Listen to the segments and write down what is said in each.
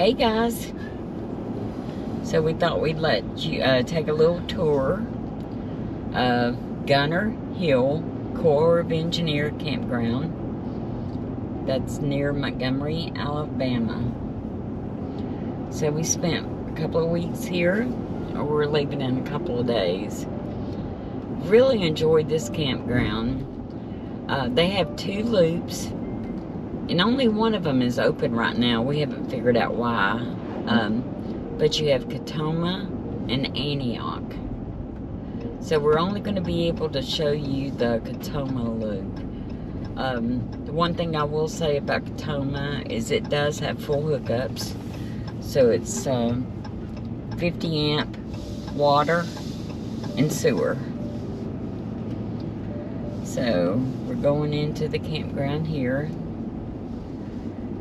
Hey guys, so we thought we'd let you take a little tour of Gunter Hill Corps of Engineer Campground. That's near Montgomery, Alabama. So we spent a couple of weeks here, or we're leaving in a couple of days. Really enjoyed this campground. They have 2 loops, and only one of them is open right now. We haven't figured out why. But you have Katoma and Antioch. So we're only going to be able to show you the Katoma loop. The one thing I will say about Katoma is it does have full hookups. So it's 50 amp water and sewer. So we're going into the campground here.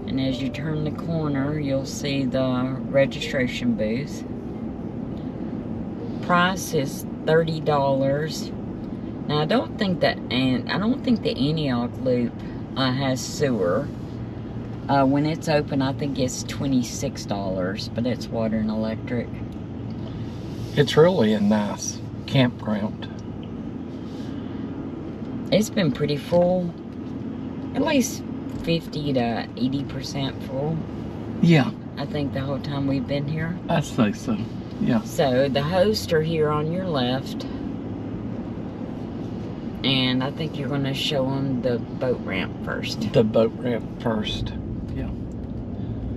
And as you turn the corner, you'll see the registration booth. Price is $30. Now I don't think the Antioch loop has sewer. When it's open, I think it's $26, but it's water and electric. It's really a nice campground. It's been pretty full, at least 50 to 80% full. Yeah. I think the whole time we've been here. I say so, yeah. So the hosts are here on your left. And I think you're going to show them the boat ramp first. The boat ramp first, yeah.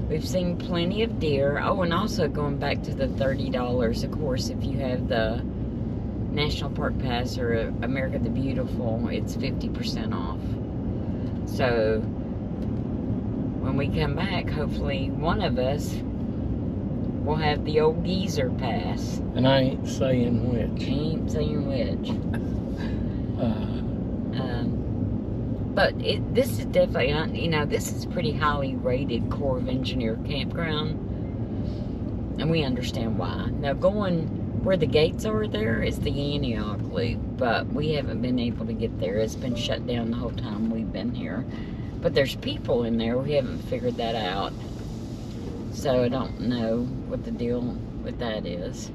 We've seen plenty of deer. Oh, and also going back to the $30, of course, if you have the National Park Pass or America the Beautiful, it's 50% off. So when we come back, hopefully one of us will have the old geezer pass. And I ain't saying which. Ain't saying which. But this is definitely, you know, this is pretty highly rated Corps of Engineer campground. And we understand why. Now going where the gates are there is the Antioch loop, but we haven't been able to get there. It's been shut down the whole time we've been here. But there's people in there. We haven't figured that out. So I don't know what the deal with that is.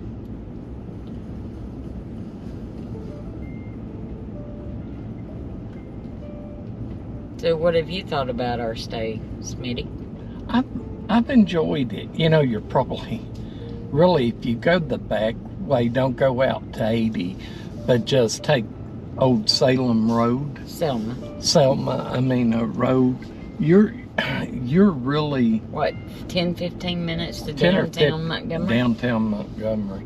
So what have you thought about our stay, Smitty? I've enjoyed it. You know, you're probably, really, if you go the back way, don't go out to 80, but just take Old Salem Road. Selma, road. You're really... What, 10, 15 minutes to downtown Montgomery? Downtown Montgomery.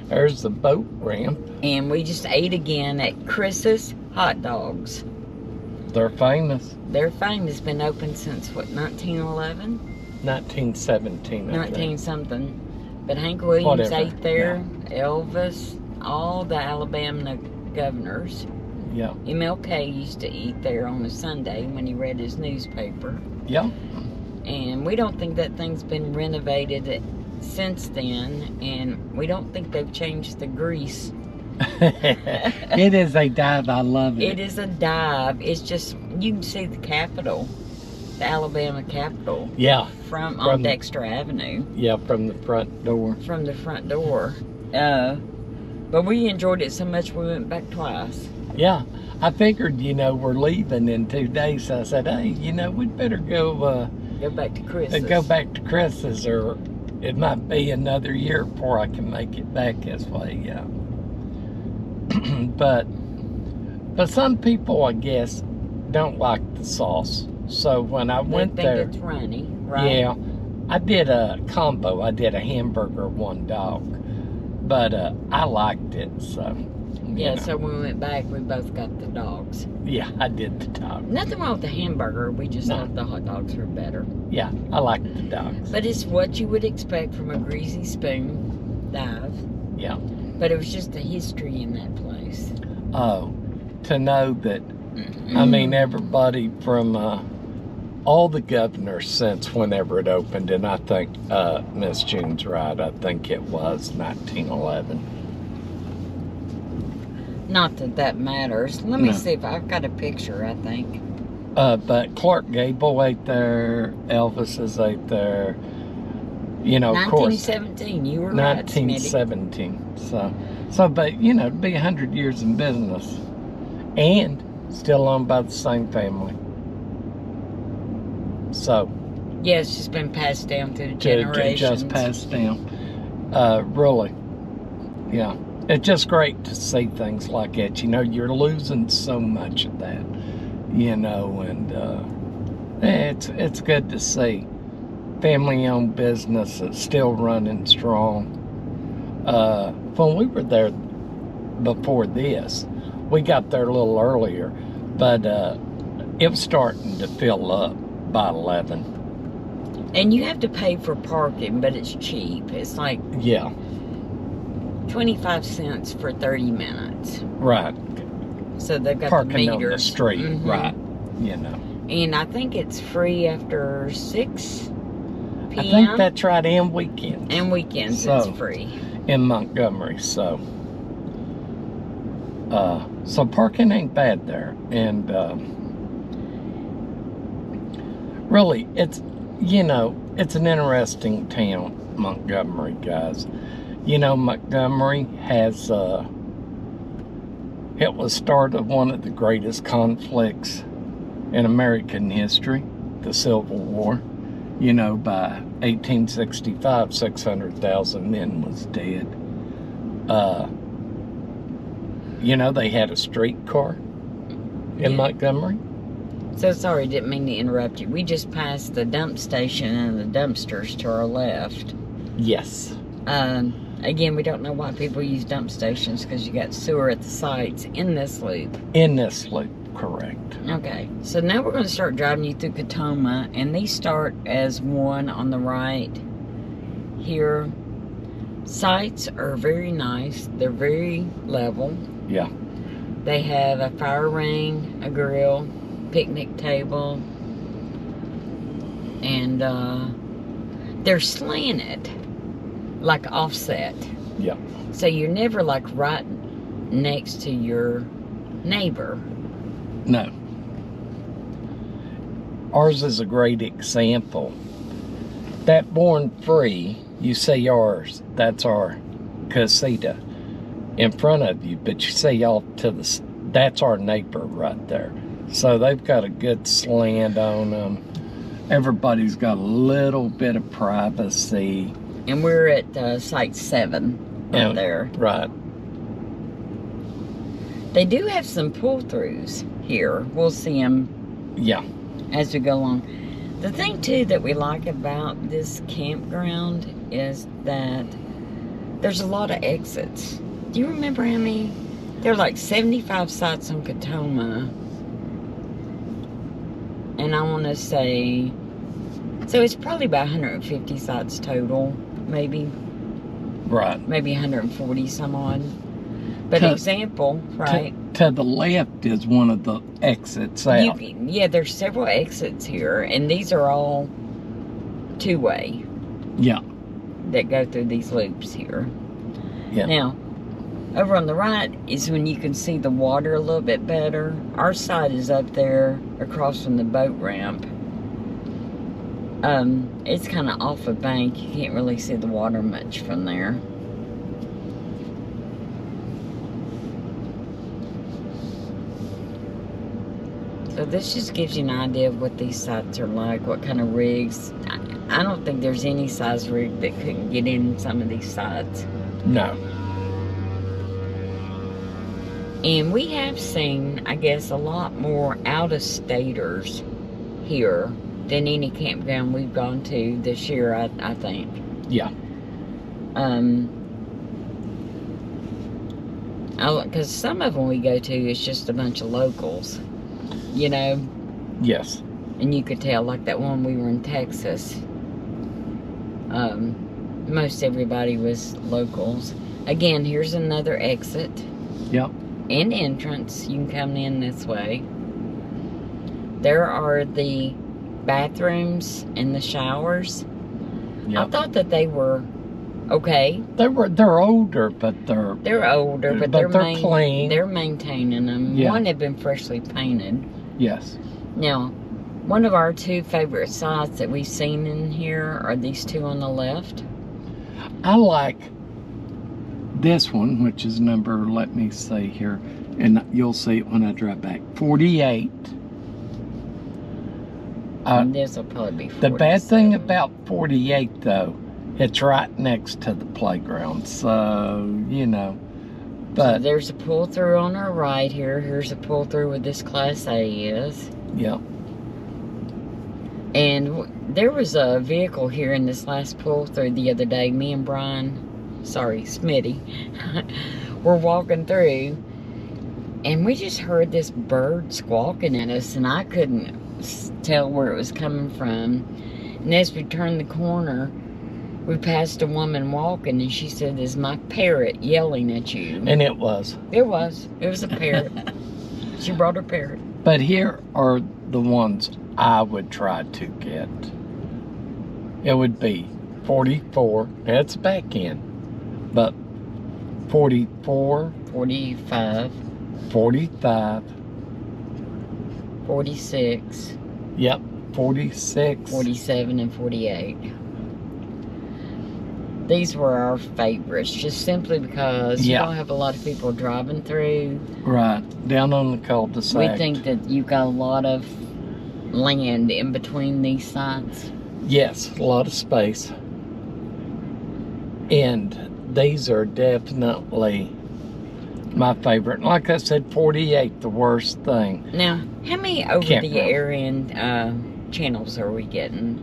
There's the boat ramp. And we just ate again at Chris's Hot Dogs. They're famous. They're famous. Been open since, what, 1911? 1917, 19 something. But Hank Williams ate there. Yeah. Elvis, all the Alabama governors. Yeah. MLK used to eat there on a Sunday when he read his newspaper. Yeah. And we don't think that thing's been renovated since then, and we don't think they've changed the grease. It is a dive. I love it. It is a dive. It's just, you can see the Capitol, the Alabama Capitol. Yeah. On Dexter Avenue. Yeah, from the front door. From the front door. But we enjoyed it so much we went back twice. Yeah. I figured, you know, we're leaving in 2 days. So I said, hey, you know, we'd better go back to Chris's. Go back to Chris's, or it might be another year before I can make it back this way, yeah. But some people, I guess, don't like the sauce. So when I went there, it's runny, right? Yeah, I did a combo. I did a hamburger, 1 dog, but I liked it. So yeah. You know. So when we went back, we both got the dogs. Yeah, I did the dog. Nothing wrong with the hamburger. We just thought the hot dogs were better. Yeah, I liked the dogs. But it's what you would expect from a Greasy Spoon dive. Yeah. But it was just the history in that place. Oh, to know that, I mean, everybody from all the governors since whenever it opened, and I think Miss June's right, I think it was 1911. Not that that matters. Let me see if I've got a picture, I think. But Clark Gable ate there, Elvis ate there, You know, of course. 1917, you were right, Smitty. 1917. So, but, you know, to be 100 years in business and still owned by the same family. So. Yeah, it's just been passed down through the generations. Just passed down. Really. Yeah. It's just great to see things like that. You know, you're losing so much of that, you know, and it's good to see. Family-owned business is still running strong. When we were there before this, we got there a little earlier, but it was starting to fill up by 11. And you have to pay for parking, but it's cheap. It's like 25 cents for 30 minutes. Right. So they've got parking the meters. On the street, right, you know. And I think it's free after 6 p.m. I think that's right, and weekends. And weekends, so, it's free. In Montgomery, so parking ain't bad there. And really, it's, you know, it's an interesting town, Montgomery, guys. You know, Montgomery has, it was start of one of the greatest conflicts in American history, the Civil War. You know, by 1865, 600,000 men was dead. You know, they had a streetcar in Montgomery. So sorry, didn't mean to interrupt you. We just passed the dump station and the dumpsters to our left. Yes. Again, we don't know why people use dump stations, because you got sewer at the sites in this loop. In this loop, correct. Okay, so now we're going to start driving you through Katoma, and these start as one on the right here. Sites are very nice. They're very level. Yeah. They have a fire ring, a grill, picnic table, and they're slanted, like offset. Yeah. So you're never like right next to your neighbor. No. Ours is a great example. That Born Free, you say ours, that's our casita in front of you, but you say y'all to the, that's our neighbor right there. So they've got a good slant on them. Everybody's got a little bit of privacy. And we're at site 7 right there. Right. They do have some pull-throughs here. We'll see them as we go along. The thing, too, that we like about this campground is that there's a lot of exits. Do you remember how many? There are like 75 sites on Katoma. And I want to say, so it's probably about 150 sites total, maybe. Right. Maybe 140 some odd. But example, right? To the left is one of the exits out. Yeah, there's several exits here, and these are all two-way. Yeah. That go through these loops here. Yeah. Now, over on the right is when you can see the water a little bit better. Our side is up there across from the boat ramp. It's kind of off a bank. You can't really see the water much from there. So this just gives you an idea of what these sites are like, what kind of rigs. I don't think there's any size rig that couldn't get in some of these sites. No. And we have seen, I guess, a lot more out-of-staters here than any campground we've gone to this year, I think. Yeah. Because some of them we go to is just a bunch of locals, you know? Yes. And you could tell, like that one we were in Texas. Most everybody was locals. Again, here's another exit. Yep. And entrance. You can come in this way. There are the bathrooms and the showers. Yep. I thought that they were okay. They're older, but they're older, but they're clean. They're maintaining them. Yeah. One had been freshly painted. Yes. Now, One of our two favorite sites that we've seen in here are these two on the left. I like this one, which is number, let me see here, and you'll see it when I drive back, 48. And this will probably be 47. The bad thing about 48, though, it's right next to the playground, so, you know. But so there's a pull-through on our right here. Here's a pull-through where this Class A is. yeah. And there was a vehicle here in this last pull-through the other day. Me and Brian, sorry, Smitty, were walking through, and we just heard this bird squawking at us, and I couldn't tell where it was coming from. And as we turned the corner, we passed a woman walking, and she said, "Is my parrot yelling at you?" And it was. It was. It was a parrot. She brought her parrot. But here are the ones I would try to get. It would be 44. That's back end. But 44, 45, 45, 46, yep, 46. 47, and 48. These were our favorites, just simply because you don't have a lot of people driving through. Right, down on the cul-de-sac. We think that you've got a lot of land in between these sites. Yes, a lot of space. And these are definitely my favorite. Like I said, 48, the worst thing. Now, how many over-the-air channels are we getting?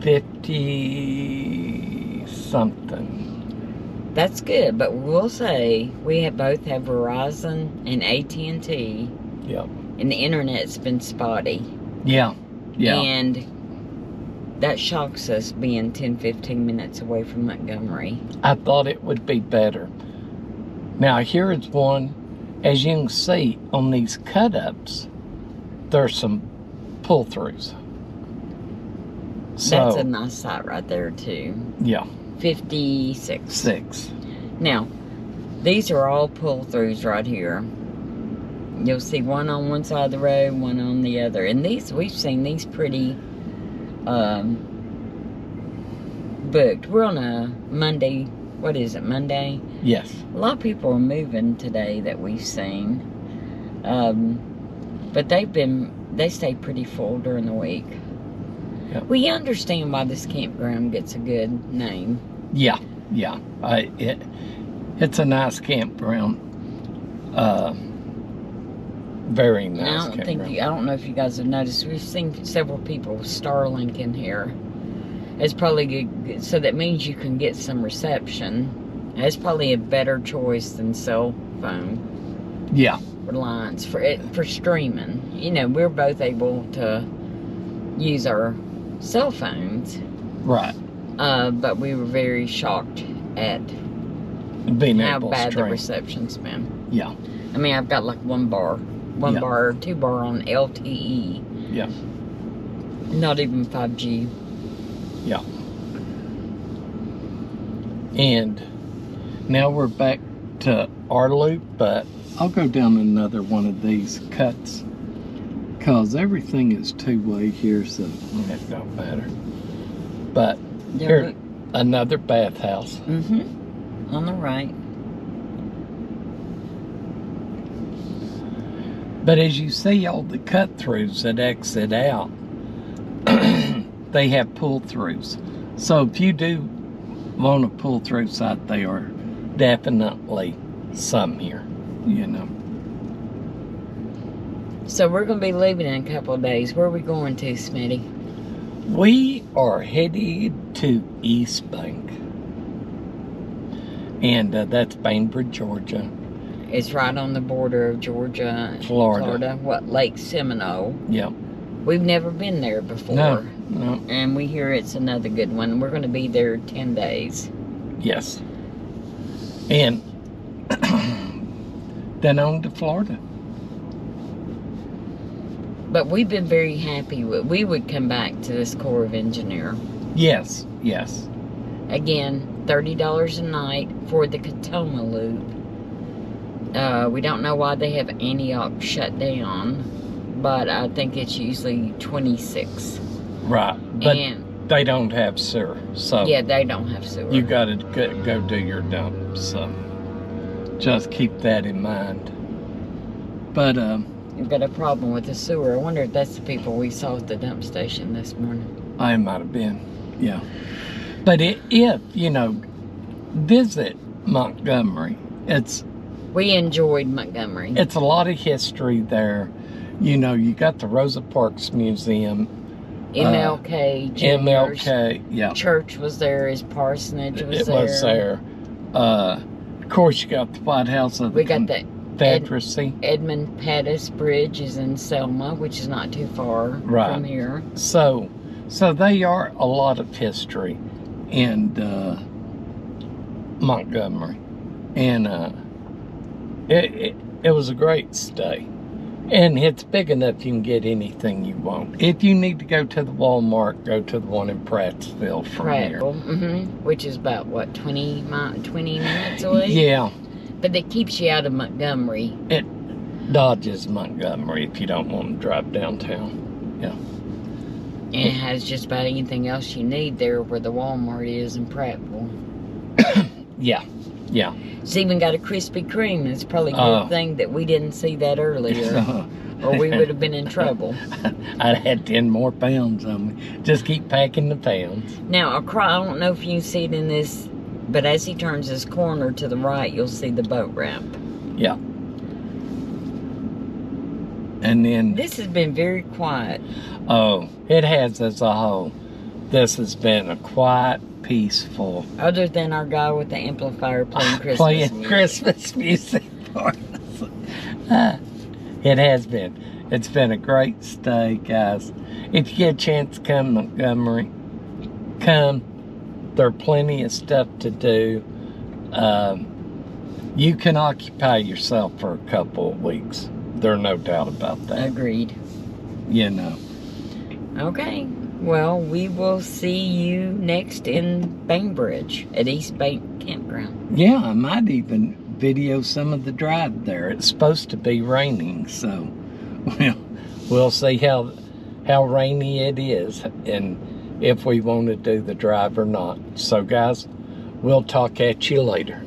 50-something. That's good, but we'll say we both have Verizon and AT&T. Yep. And the internet's been spotty. Yeah, yeah. And that shocks us being 10, 15 minutes away from Montgomery. I thought it would be better. Now, here is one. As you can see on these cut-ups, there's some pull-throughs. So, that's a nice site right there, too. Yeah. 56. 6. Now, these are all pull-throughs right here. You'll see one on one side of the road, one on the other. And these, we've seen these pretty booked. We're on a Monday. What is it, Monday? Yes. A lot of people are moving today that we've seen. But they stay pretty full during the week. Yep. We understand why this campground gets a good name. Yeah, yeah. It's a nice campground. Very nice campground. I don't know if you guys have noticed, we've seen several people with Starlink in here. It's probably good, so that means you can get some reception. It's probably a better choice than cell phone. Yeah. Reliance for streaming. You know, we're both able to use our cell phones. Right. But we were very shocked at being how able bad to stream. the reception's been. Yeah. I mean, I've got like one bar, or 2 bar on LTE. Yeah. Not even 5G. Yeah. And now we're back to our loop, but I'll go down another one of these cuts because everything is two-way here, so it don't matter. But here, another bathhouse. Mm-hmm. On the right. But as you see all the cut-throughs that exit out, they have pull-throughs. So if you do want a pull-through site, they are definitely some here, you know. So we're going to be leaving in a couple of days. Where are we going to, Smitty? We are headed to East Bank. And that's Bainbridge, Georgia. It's right on the border of Georgia and Florida. What, Lake Seminole? Yeah. We've never been there before. No. And we hear it's another good one. We're going to be there 10 days. Yes. And then on to Florida. But we've been very happy. We would come back to this Corps of Engineer. Yes, yes. Again, $30 a night for the Katoma Loop. We don't know why they have Antioch shut down, but I think it's usually 26. Right, but And they don't have sewer, so yeah, they don't have sewer. you got to go do your dump. So just keep that in mind. But You've got a problem with the sewer. I wonder if that's the people we saw at the dump station this morning. I might have been, yeah. But if you know, visit Montgomery. We enjoyed Montgomery. It's a lot of history there. You know, you got the Rosa Parks Museum. MLK, Junior's MLK, yeah. church was there. His parsonage was It there. was there. Of course, you got the White House of the We got the Confederacy. Edmund Pettus Bridge is in Selma, which is not too far from here. So they are a lot of history in Montgomery, and it was a great stay. And it's big enough you can get anything you want. If you need to go to the Walmart, go to the one in Prattsville from here. Which is about, what, 20 minutes away? Yeah. But that keeps you out of Montgomery. It dodges Montgomery if you don't want to drive downtown. Yeah. And it has just about anything else you need there where the Walmart is in Prattville. Yeah. Yeah. It's even got a Krispy Kreme. It's probably a good thing that we didn't see that earlier, or we would have been in trouble. I'd had 10 more pounds on me. Just keep packing the pounds. Now, I don't know if you see it in this, but as he turns this corner to the right, you'll see the boat ramp. Yeah. And then... This has been very quiet. Oh, it has as a whole. This has been a quiet, peaceful... Other than our guy with the amplifier playing Christmas music. Christmas music for us. It has been. It's been a great stay, guys. If you get a chance to come to Montgomery, come. There are plenty of stuff to do. You can occupy yourself for a couple of weeks. There's no doubt about that. Agreed. You know. Okay. Well, we will see you next in Bainbridge at East Bank Campground. Yeah, I might even video some of the drive there. It's supposed to be raining, so we'll see how rainy it is and if we want to do the drive or not. So, guys, we'll talk at you later.